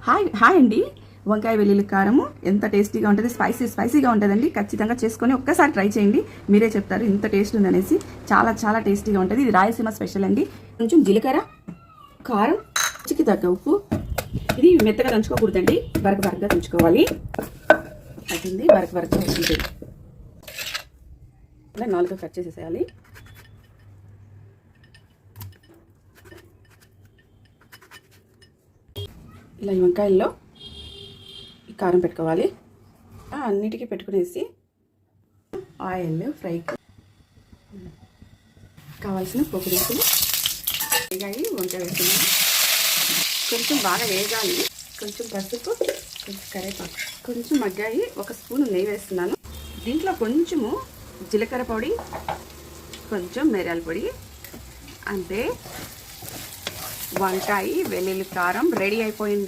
Hi hi అండి. వంకాయ వెల్లుల్లి కారము ఎంత టేస్టీగా ఉంటుంది, స్పైసీగా ఉంటుందండి. ఖచ్చితంగా చేసుకొని ఒక్కసారి ట్రై చేయండి, మీరే చెప్తారు ఇంత టేస్ట్ ఉందనేసి. చాలా చాలా టేస్టీగా ఉంటుంది. ఇది రాయలసీమ స్పెషల్ అండి. కొంచెం జీలకర్ర, కారం, రుచికి తగ్గ ఉప్పు. ఇది మెత్తగా దంచుకోకూడదండి, బరకగా దంచుకోవాలి. అవుతుంది బరకగా వస్తుంది. ఇలా 4 కట్ చేసేసేయాలి. ఇలా ఈ వంకాయల్లో ఈ కారం పెట్టుకోవాలి. అన్నిటికీ పెట్టుకునేసి ఆయిల్ ఫ్రైకి కావాల్సిన పోపు దినుసులు వేగాయి. వంకాయ వేస్తున్నాను. కొంచెం బాగా వేగాలి. కొంచెం పసుపు, కొంచెం కరివేపాకు, కొంచెం మగ్గాయి. 1 స్పూన్ నెయ్యి వేస్తున్నాను. దీంట్లో కొంచెము జీలకర్ర పొడి, కొంచెం మిరియాల పొడి. అంతే, వంకాయ వెల్లుల్లి కారం రెడీ అయిపోయింది.